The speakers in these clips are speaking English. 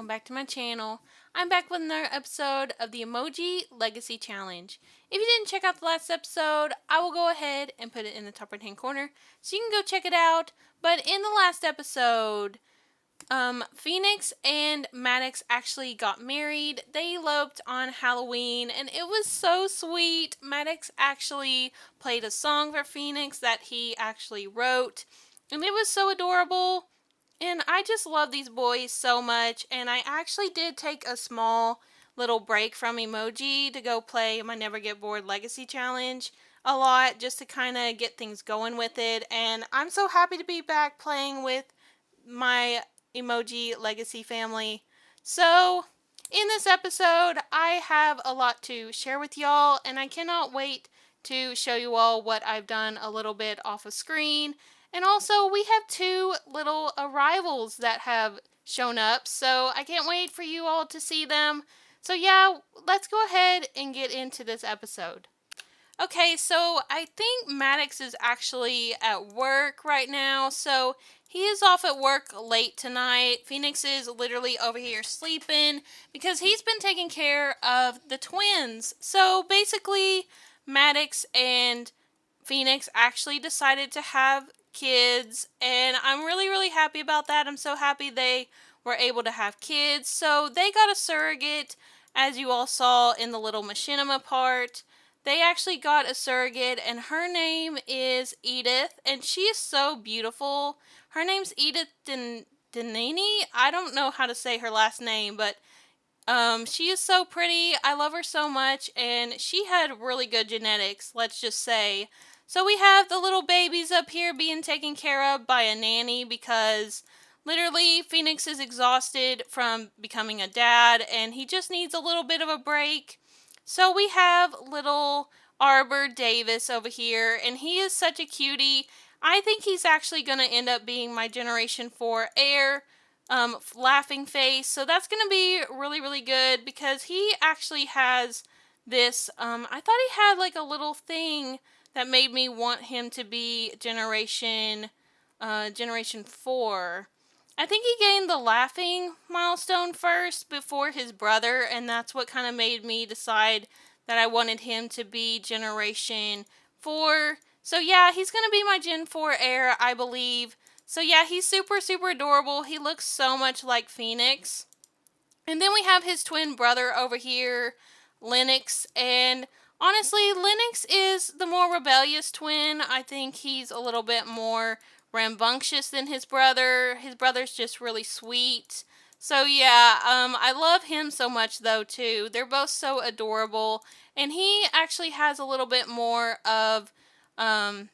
welcome back to my channel. I'm back with another episode of the Emoji Legacy Challenge. If you didn't check out the last episode, I will go ahead and put it in the top right hand corner so you can go check it out. But in the last episode, Phoenix and Maddox actually got married. They eloped on Halloween and it was so sweet. Maddox actually played a song for Phoenix that he actually wrote and it was so adorable. And I just love these boys so much, and I actually did take a small little break from Emoji to go play my Never Get Bored Legacy Challenge a lot, just to kind of get things going with it, and I'm so happy to be back playing with my Emoji Legacy family. So, in this episode, I have a lot to share with y'all, and I cannot wait to show you all what I've done a little bit off of screen. And also, we have two little arrivals that have shown up, so I can't wait for you all to see them. So yeah, let's go ahead and get into this episode. Okay, so I think Maddox is actually at work right now, so he is off at work late tonight. Phoenix is literally over here sleeping because he's been taking care of the twins. So basically, Maddox and Phoenix actually decided to have kids, and I'm really happy about that. I'm so happy they were able to have kids. So they got a surrogate, as you all saw in the little machinima part. They actually got a surrogate, and her name is Edith, and she is so beautiful. Her name's Edith Denini. I don't know how to say her last name, but she is so pretty. I love her so much, and she had really good genetics, let's just say. So we have the little babies up here being taken care of by a nanny because literally Phoenix is exhausted from becoming a dad and he just needs a little bit of a break. So we have little Arbor Davis over here, and he is such a cutie. I think he's actually going to end up being my Generation 4 heir. Laughing face. So that's going to be really good because he actually has this, I thought he had like a little thing that made me want him to be Generation 4. I think he gained the laughing milestone first before his brother, and that's what kind of made me decide that I wanted him to be Generation 4. So yeah, he's going to be my Gen 4 heir, I believe. So yeah, he's super adorable. He looks so much like Phoenix. And then we have his twin brother over here, Lennox. And honestly, Lennox is the more rebellious twin. I think he's a little bit more rambunctious than his brother. His brother's just really sweet. So yeah, I love him so much though too. They're both so adorable. And he actually has a little bit more of the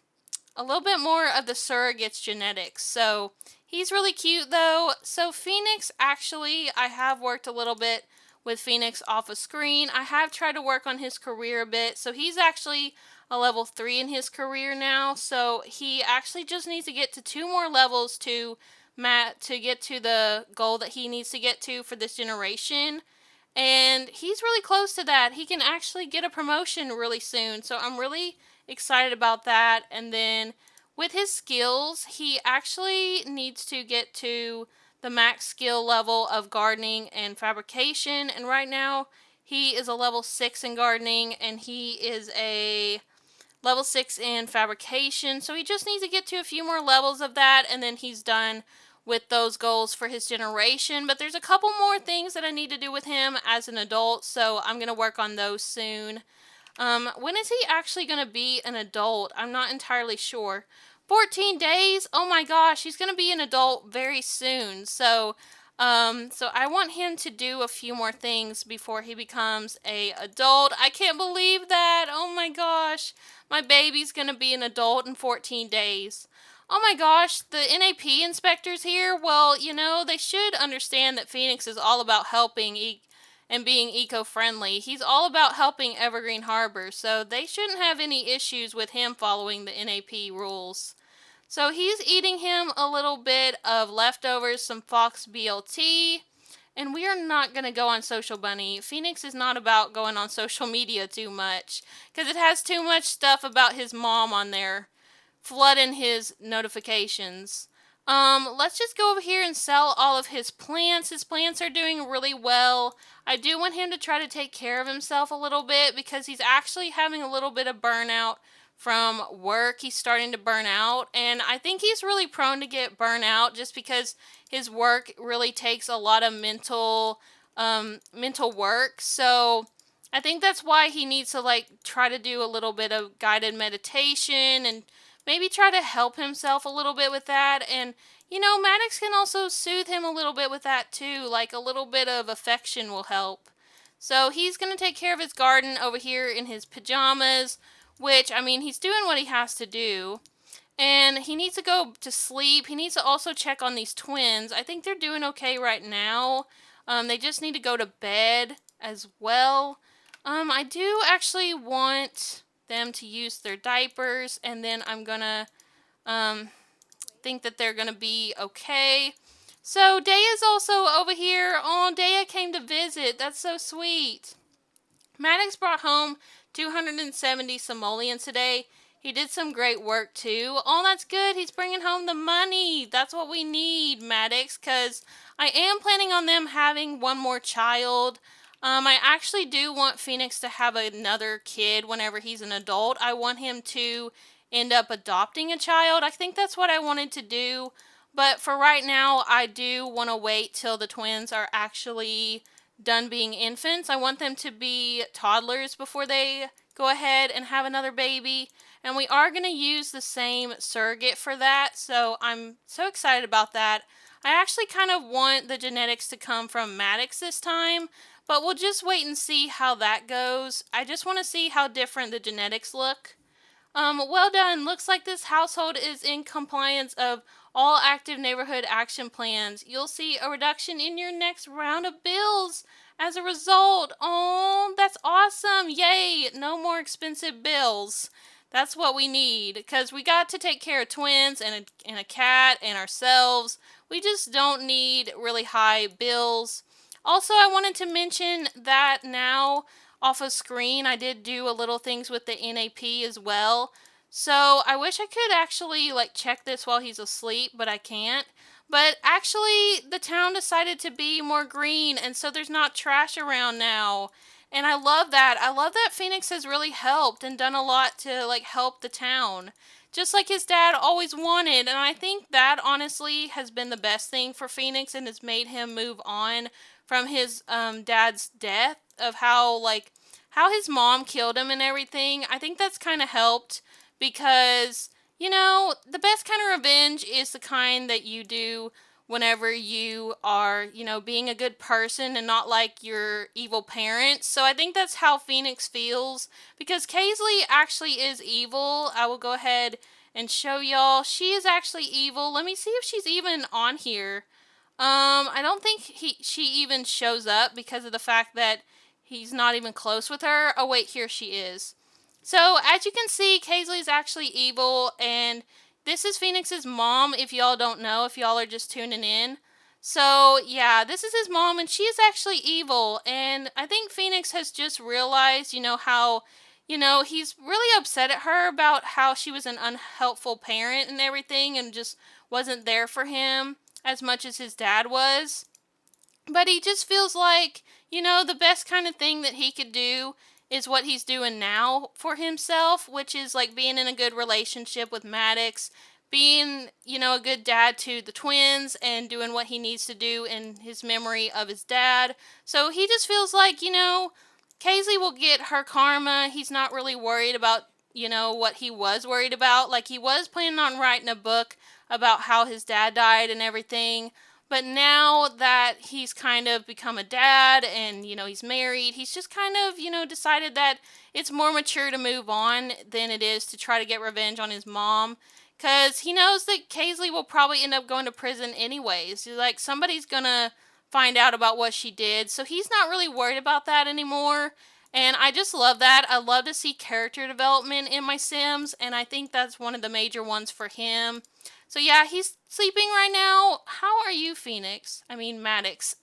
surrogate's genetics. So he's really cute though. So Phoenix, actually, I have worked a little bit with Phoenix off of screen. I have tried to work on his career a bit. So he's actually a level 3 in his career now. So he actually just needs to get to 2 more levels to get to the goal that he needs to get to for this generation. And he's really close to that. He can actually get a promotion really soon. So I'm really excited about that. And then with his skills, he actually needs to get to the max skill level of gardening and fabrication. And right now, he is a level 6 in gardening and he is a level 6 in fabrication. So he just needs to get to a few more levels of that, and then he's done with those goals for his generation. But there's a couple more things that I need to do with him as an adult, so I'm going to work on those soon. When is he actually going to be an adult? I'm not entirely sure. 14 days? Oh my gosh, he's going to be an adult very soon. So I want him to do a few more things before he becomes a adult. I can't believe that. Oh my gosh. My baby's going to be an adult in 14 days. Oh my gosh, the NAP inspectors here, well, you know, they should understand that Phoenix is all about helping and being eco-friendly. He's all about helping Evergreen Harbor, so they shouldn't have any issues with him following the NAP rules. So he's eating him a little bit of leftovers, some Fox BLT, and we are not going to go on Social Bunny. Phoenix is not about going on social media too much, because it has too much stuff about his mom on there, flooding his notifications. Let's just go over here and sell all of his plants. His plants are doing really well. I do want him to try to take care of himself a little bit because he's actually having a little bit of burnout from work. He's starting to burn out, and I think he's really prone to get burnout just because his work really takes a lot of mental work. So I think that's why he needs to like try to do a little bit of guided meditation and maybe try to help himself a little bit with that. And Maddox can also soothe him a little bit with that too. Like a little bit of affection will help. So he's going to take care of his garden over here in his pajamas, which, I mean, he's doing what he has to do. And he needs to go to sleep. He needs to also check on these twins. I think they're doing okay right now. They just need to go to bed as well. I do actually want them to use their diapers, and then I'm gonna think that they're gonna be okay. So Daya's also over here. Oh, Daya came to visit. That's so sweet. Maddox brought home 270 simoleons today. He did some great work too. Oh, that's good. He's bringing home the money. That's what we need, Maddox, because I am planning on them having one more child. I actually do want Phoenix to have another kid whenever he's an adult. I want him to end up adopting a child. I think that's what I wanted to do. But for right now, I do want to wait till the twins are actually done being infants. I want them to be toddlers before they go ahead and have another baby. And we are going to use the same surrogate for that. So I'm so excited about that. I actually kind of want the genetics to come from Maddox this time, but we'll just wait and see how that goes. I just want to see how different the genetics look. Well done. Looks like this household is in compliance of all active neighborhood action plans. You'll see a reduction in your next round of bills as a result. Oh, that's awesome. Yay. No more expensive bills. That's what we need, because we got to take care of twins and a cat and ourselves. We just don't need really high bills. Also, I wanted to mention that now off of screen, I did do a little things with the NAP as well. So I wish I could actually like check this while he's asleep, but I can't. But actually, the town decided to be more green, and so there's not trash around now. And I love that. I love that Phoenix has really helped and done a lot to like help the town. Just like his dad always wanted. And I think that honestly has been the best thing for Phoenix and has made him move on from his dad's death, of how his mom killed him and everything. I think that's kind of helped because the best kind of revenge is the kind that you do whenever you are, being a good person and not like your evil parents. So I think that's how Phoenix feels, because Kaisley actually is evil. I will go ahead and show y'all. She is actually evil. Let me see if she's even on here. I don't think she even shows up because of the fact that he's not even close with her. Oh wait, here she is. So as you can see, Kaisley is actually evil, and this is Phoenix's mom, if y'all don't know, if y'all are just tuning in. So yeah, this is his mom, and she is actually evil, and I think Phoenix has just realized, how, he's really upset at her about how she was an unhelpful parent and everything, and just wasn't there for him as much as his dad was. But he just feels like, the best kind of thing that he could do is what he's doing now for himself, which is like being in a good relationship with Maddox, being, a good dad to the twins, and doing what he needs to do in his memory of his dad. So he just feels like, Kaisley will get her karma. He's not really worried about, what he was worried about. Like, he was planning on writing a book about how his dad died and everything. But now that he's kind of become a dad and, he's married, he's just kind of, decided that it's more mature to move on than it is to try to get revenge on his mom. Because he knows that Kaisley will probably end up going to prison anyways. Like, somebody's going to find out about what she did. So he's not really worried about that anymore. And I just love that. I love to see character development in my Sims. And I think that's one of the major ones for him. So yeah, he's sleeping right now. How are you, Phoenix? I mean, Maddox.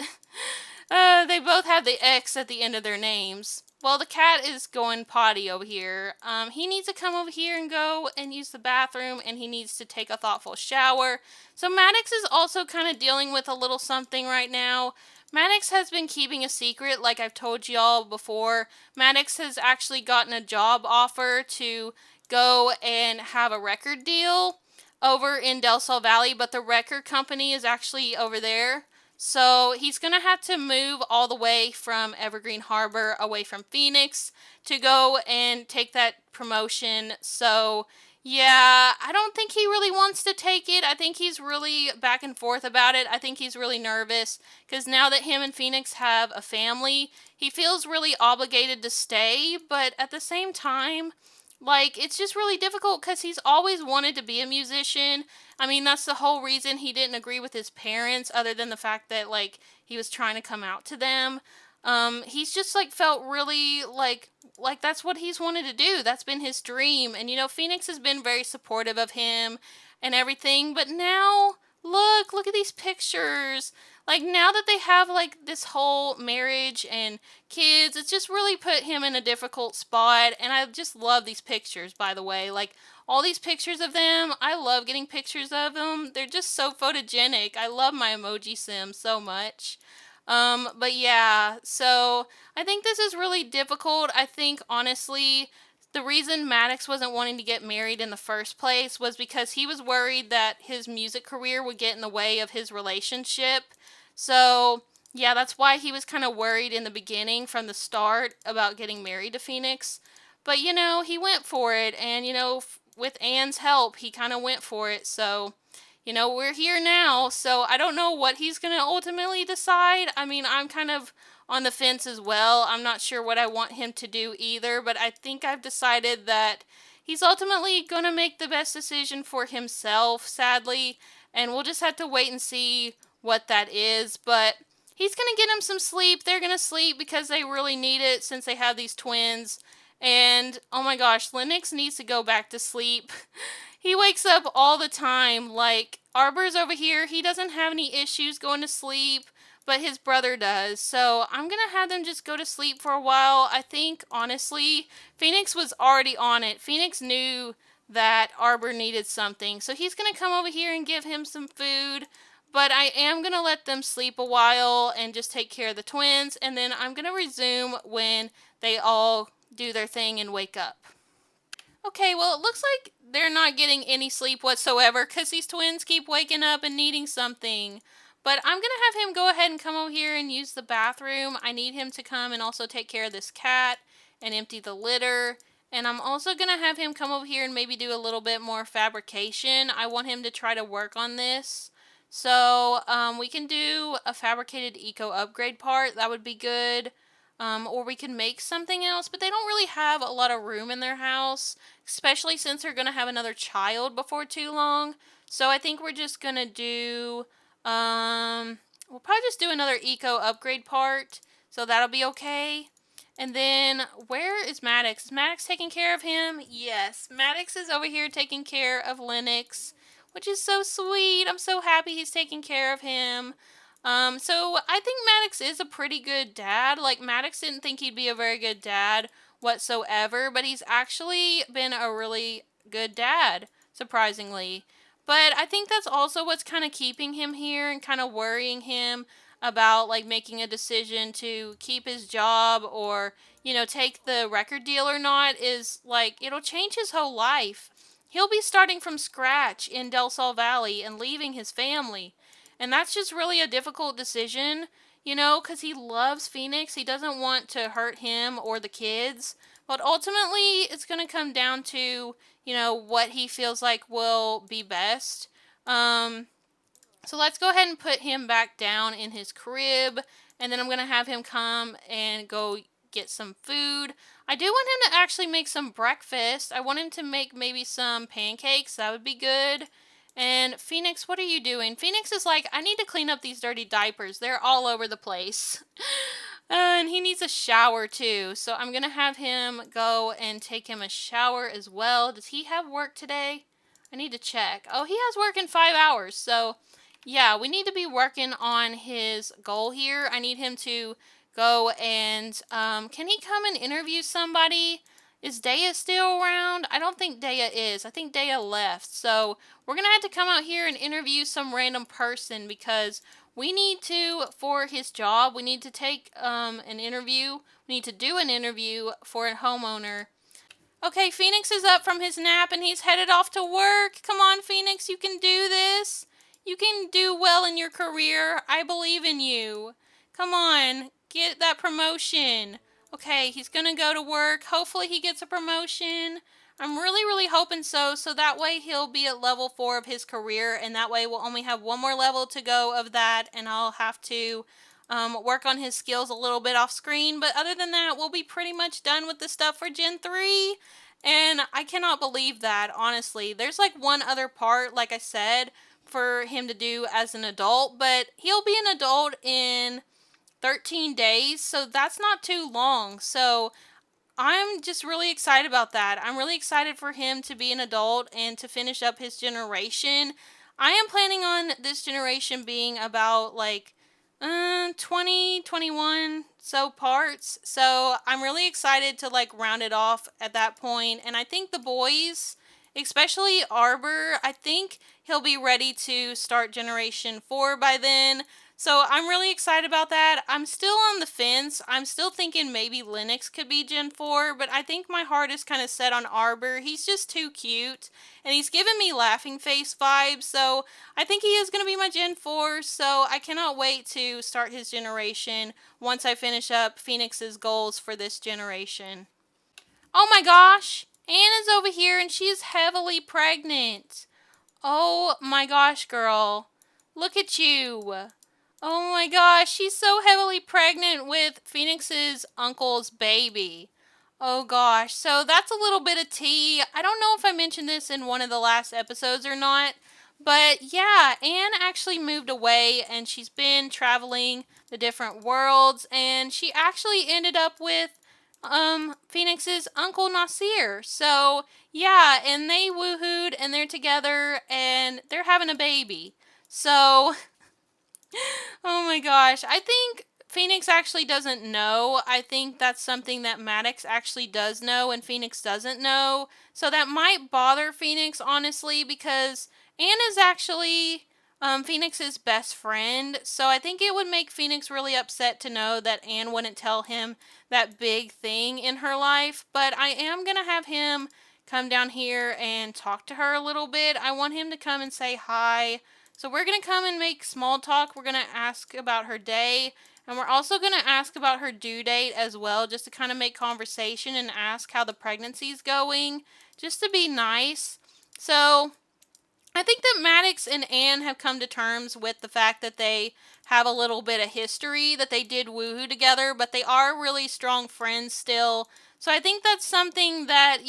They both both have the X at the end of their names. Well, the cat is going potty over here. He needs to come over here and go and use the bathroom, and he needs to take a thoughtful shower. So Maddox is also kind of dealing with a little something right now. Maddox has been keeping a secret, like I've told y'all before. Maddox has actually gotten a job offer to go and have a record deal over in Del Sol Valley, but the record company is actually over there. So he's going to have to move all the way from Evergreen Harbor away from Phoenix to go and take that promotion. So yeah, I don't think he really wants to take it. I think he's really back and forth about it. I think he's really nervous because now that him and Phoenix have a family, he feels really obligated to stay, but at the same time, like, it's just really difficult because he's always wanted to be a musician. I mean, that's the whole reason he didn't agree with his parents, other than the fact that, like, he was trying to come out to them. He's just, like, felt really, like that's what he's wanted to do. That's been his dream. And, you know, Phoenix has been very supportive of him and everything. But now, look at these pictures. Like, now that they have, like, this whole marriage and kids, it's just really put him in a difficult spot. And I just love these pictures, by the way. Like, all these pictures of them, I love getting pictures of them. They're just so photogenic. I love my emoji sim so much. But yeah, so I think this is really difficult. I think, honestly, the reason Maddox wasn't wanting to get married in the first place was because he was worried that his music career would get in the way of his relationship. So, yeah, that's why he was kind of worried in the beginning from the start about getting married to Phoenix. But, you know, he went for it. And, you know, with Anne's help, he kind of went for it. So, you know, we're here now. So I don't know what he's going to ultimately decide. I mean, I'm kind of on the fence as well. I'm not sure what I want him to do either. But I think I've decided that he's ultimately going to make the best decision for himself, sadly. And we'll just have to wait and see what that is. But he's going to get him some sleep. They're going to sleep because they really need it since they have these twins. And, oh my gosh, Lennox needs to go back to sleep. He wakes up all the time. Like, Arbor's over here. He doesn't have any issues going to sleep, but his brother does. So I'm going to have them just go to sleep for a while. I think, honestly, Phoenix was already on it. Phoenix knew that Arbor needed something. So he's going to come over here and give him some food. But I am going to let them sleep a while and just take care of the twins. And then I'm going to resume when they all do their thing and wake up. Okay, well, it looks like they're not getting any sleep whatsoever because these twins keep waking up and needing something. But I'm going to have him go ahead and come over here and use the bathroom. I need him to come and also take care of this cat and empty the litter. And I'm also going to have him come over here and maybe do a little bit more fabrication. I want him to try to work on this. So we can do a fabricated eco upgrade part. That would be good. Or we can make something else, but they don't really have a lot of room in their house, especially since they're going to have another child before too long. So I think we're just going to do, we'll probably just do another eco upgrade part, so that'll be okay. And then, where is Maddox? Is Maddox taking care of him? Yes, Maddox is over here taking care of Lennox, which is so sweet. I'm so happy he's taking care of him. So I think Maddox is a pretty good dad. Like, Maddox didn't think he'd be a very good dad whatsoever, but he's actually been a really good dad, surprisingly. But I think that's also what's kind of keeping him here and kind of worrying him about, like, making a decision to keep his job or, you know, take the record deal or not is, like, it'll change his whole life. He'll be starting from scratch in Del Sol Valley and leaving his family. And that's just really a difficult decision, you know, because he loves Phoenix. He doesn't want to hurt him or the kids. But ultimately, it's going to come down to, you know, what he feels like will be best. So let's go ahead and put him back down in his crib. And then I'm going to have him come and go get some food. I do want him to actually make some breakfast. I want him to make maybe some pancakes. That would be good. And Phoenix, what are you doing? Phoenix is like, I need to clean up these dirty diapers. They're all over the place. And he needs a shower too. So I'm going to have him go and take him a shower as well. Does he have work today? I need to check. Oh, he has work in 5 hours. So yeah, we need to be working on his goal here. I need him to go and, can he come and interview somebody? Is Daya still around? I don't think Daya is. I think Daya left. So we're going to have to come out here and interview some random person because we need to, for his job, we need to take an interview. We need to do an interview for a homeowner. Okay, Phoenix is up from his nap and he's headed off to work. Come on, Phoenix, you can do this. You can do well in your career. I believe in you. Come on, get that promotion. Okay, he's gonna go to work. Hopefully he gets a promotion. I'm really hoping so that way he'll be at level 4 of his career, and that way we'll only have one more level to go of that, and I'll have to work on his skills a little bit off screen. But other than that, we'll be pretty much done with the stuff for Gen 3. And I cannot believe that, honestly. There's like one other part, like I said, for him to do as an adult, but he'll be an adult in 13 days, so that's not too long. So I'm just really excited about that. I'm really excited for him to be an adult and to finish up his generation. I am planning on this generation being about like 20, 21 so parts. So I'm really excited to like round it off at that point. And I think the boys, especially Arbor, I think he'll be ready to start Generation 4 by then. So I'm really excited about that. I'm still on the fence. I'm still thinking maybe Linux could be Gen 4, but I think my heart is kind of set on Arbor. He's just too cute, and he's giving me laughing face vibes, so I think he is going to be my Gen 4, so I cannot wait to start his generation once I finish up Phoenix's goals for this generation. Oh my gosh! Anna's over here, and she is heavily pregnant. Oh my gosh, girl. Look at you. Oh my gosh, she's so heavily pregnant with Phoenix's uncle's baby. Oh gosh, so that's a little bit of tea. I don't know if I mentioned this in one of the last episodes or not, but yeah, Anne actually moved away and she's been traveling the different worlds, and she actually ended up with Phoenix's uncle Nasir. So yeah, and they woohooed and they're together and they're having a baby. So oh my gosh. I think Phoenix actually doesn't know. I think that's something that Maddox actually does know and Phoenix doesn't know. So that might bother Phoenix, honestly, because Anne is actually Phoenix's best friend. So I think it would make Phoenix really upset to know that Anne wouldn't tell him that big thing in her life. But I am going to have him come down here and talk to her a little bit. I want him to come and say hi. So we're going to come and make small talk. We're going to ask about her day. And we're also going to ask about her due date as well, just to kind of make conversation and ask how the pregnancy's going, just to be nice. So I think that Maddox and Anne have come to terms with the fact that they have a little bit of history, that they did woohoo together, but they are really strong friends still. So I think that's something that,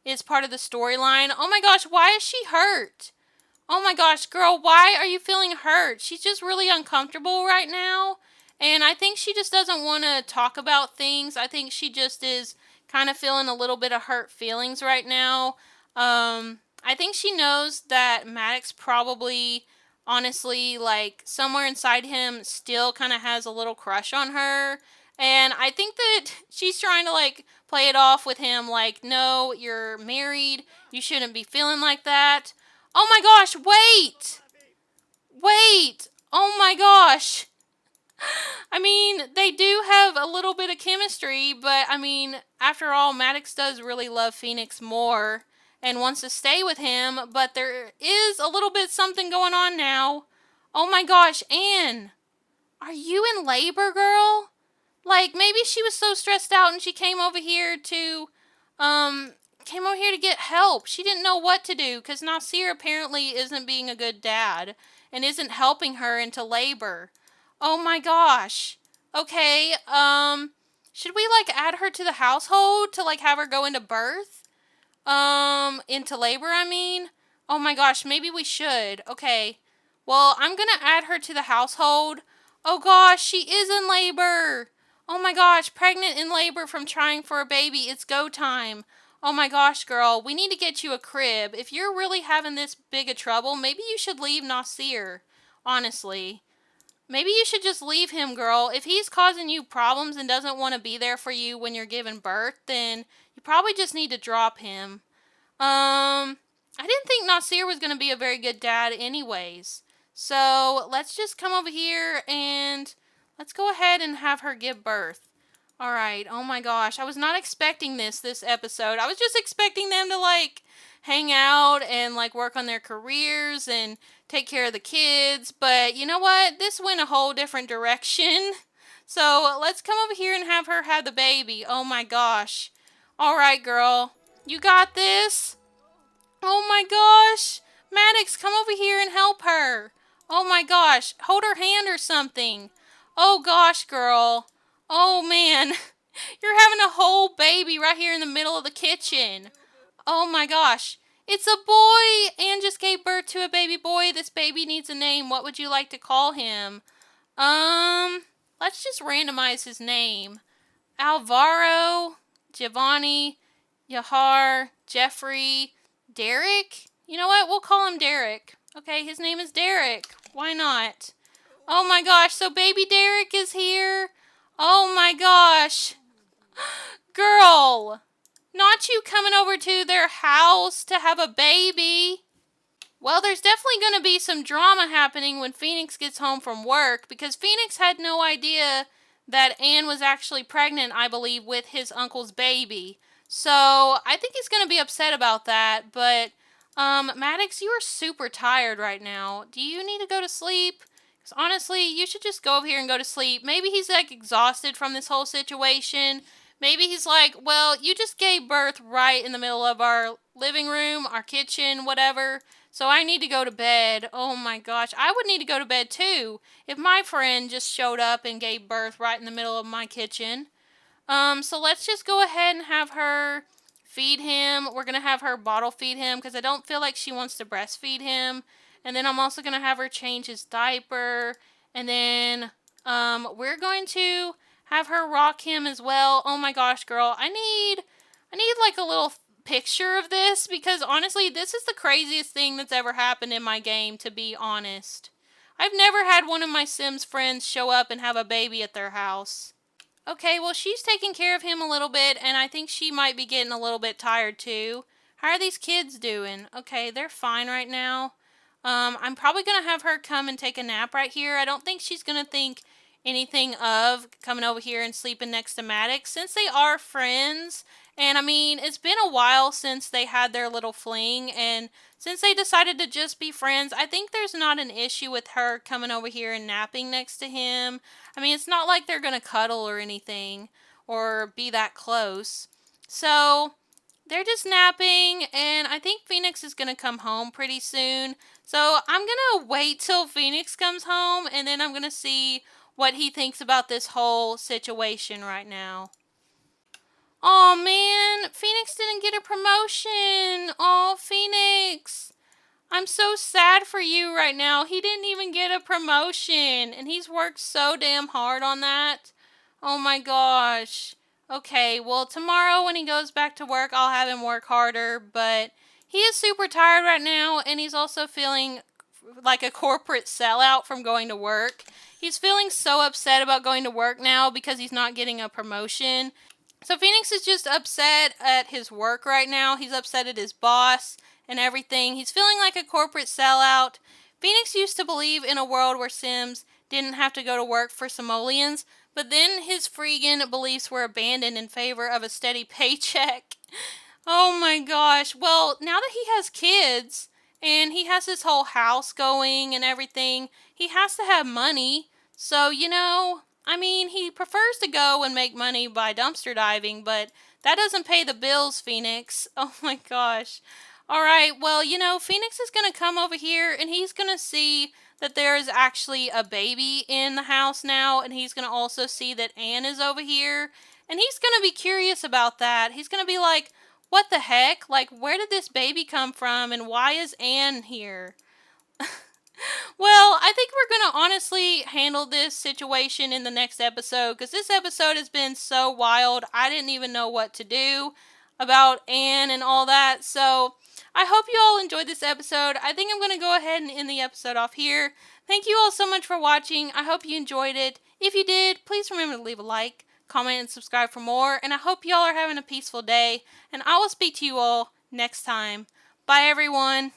is part of the storyline. Oh my gosh, why is she hurt? Oh my gosh, girl, why are you feeling hurt? She's just really uncomfortable right now. And I think she just doesn't want to talk about things. I think she just is kind of feeling a little bit of hurt feelings right now. I think she knows that Maddox probably, honestly, like, somewhere inside him still kind of has a little crush on her. And I think that she's trying to, like, play it off with him, like, no, you're married. You shouldn't be feeling like that. Oh my gosh, wait! Wait! Oh my gosh! I mean, they do have a little bit of chemistry, but I mean, after all, Maddox does really love Phoenix more and wants to stay with him, but there is a little bit something going on now. Oh my gosh, Anne! Are you in labor, girl? Like, maybe she was so stressed out and she came over here to get help. She didn't know what to do because Nasir apparently isn't being a good dad and isn't helping her into labor. Oh my gosh. Okay, should we like add her to the household to like have her go into birth? Into labor, I mean? Oh my gosh, maybe we should. Okay. Well, I'm gonna add her to the household. Oh gosh, she is in labor. Oh my gosh, pregnant in labor from trying for a baby. It's go time. Oh my gosh, girl, we need to get you a crib. If you're really having this big of trouble, maybe you should leave Nasir. Honestly. Maybe you should just leave him, girl. If he's causing you problems and doesn't want to be there for you when you're giving birth, then you probably just need to drop him. I didn't think Nasir was going to be a very good dad anyways. So let's just come over here and let's go ahead and have her give birth. Alright, oh my gosh, I was not expecting this episode. I was just expecting them to like hang out and like work on their careers and take care of the kids. But you know what? This went a whole different direction. So let's come over here and have her have the baby. Oh my gosh. Alright, girl. You got this? Oh my gosh! Maddox, come over here and help her! Oh my gosh, hold her hand or something! Oh gosh, girl! Oh man, you're having a whole baby right here in the middle of the kitchen! Oh my gosh, it's a boy! Anne just gave birth to a baby boy. This baby needs a name. What would you like to call him? Let's just randomize his name. Alvaro, Giovanni, Yahar, Jeffrey, Derek? You know what? We'll call him Derek. Okay, his name is Derek. Why not? Oh my gosh, so baby Derek is here? Oh my gosh. Girl, not you coming over to their house to have a baby. Well, there's definitely going to be some drama happening when Phoenix gets home from work because Phoenix had no idea that Anne was actually pregnant, I believe, with his uncle's baby. So I think he's going to be upset about that. But, Maddox, you are super tired right now. Do you need to go to sleep? Because honestly, you should just go over here and go to sleep. Maybe he's like exhausted from this whole situation. Maybe he's like, well, you just gave birth right in the middle of our living room, our kitchen, whatever. So I need to go to bed. Oh my gosh. I would need to go to bed too if my friend just showed up and gave birth right in the middle of my kitchen. So let's just go ahead and have her feed him. We're going to have her bottle feed him because I don't feel like she wants to breastfeed him. And then I'm also going to have her change his diaper. And then we're going to have her rock him as well. Oh my gosh, girl. I need like a little picture of this because honestly, this is the craziest thing that's ever happened in my game, to be honest. I've never had one of my Sims friends show up and have a baby at their house. Okay, well, she's taking care of him a little bit, and I think she might be getting a little bit tired too. How are these kids doing? Okay, they're fine right now. I'm probably going to have her come and take a nap right here. I don't think she's going to think anything of coming over here and sleeping next to Maddox since they are friends. And I mean, it's been a while since they had their little fling, and since they decided to just be friends, I think there's not an issue with her coming over here and napping next to him. I mean, it's not like they're going to cuddle or anything or be that close. So, they're just napping, and I think Phoenix is going to come home pretty soon. So, I'm going to wait till Phoenix comes home, and then I'm going to see what he thinks about this whole situation right now. Oh man, Phoenix didn't get a promotion. Oh, Phoenix. I'm so sad for you right now. He didn't even get a promotion, and he's worked so damn hard on that. Oh my gosh. Okay, well, tomorrow when he goes back to work, I'll have him work harder, but he is super tired right now, and he's also feeling like a corporate sellout from going to work. He's feeling so upset about going to work now because he's not getting a promotion. So Phoenix is just upset at his work right now. He's upset at his boss and everything. He's feeling like a corporate sellout. Phoenix used to believe in a world where Sims didn't have to go to work for simoleons, but then his freegan beliefs were abandoned in favor of a steady paycheck. Oh my gosh. Well, now that he has kids and he has his whole house going and everything, he has to have money. So, I mean, he prefers to go and make money by dumpster diving, but that doesn't pay the bills, Phoenix. Oh my gosh. Alright, well, Phoenix is going to come over here and he's going to see that there is actually a baby in the house now, and he's going to also see that Anne is over here, and he's going to be curious about that. He's going to be like, what the heck? Like, where did this baby come from, and why is Anne here? Well, I think we're going to honestly handle this situation in the next episode, because this episode has been so wild, I didn't even know what to do. about Anne and all that. So I hope you all enjoyed this episode. I think I'm going to go ahead and end the episode off here. Thank you all so much for watching. I hope you enjoyed it. If you did, please remember to leave a like, comment, and subscribe for more. And I hope you all are having a peaceful day. And I will speak to you all next time. Bye, everyone.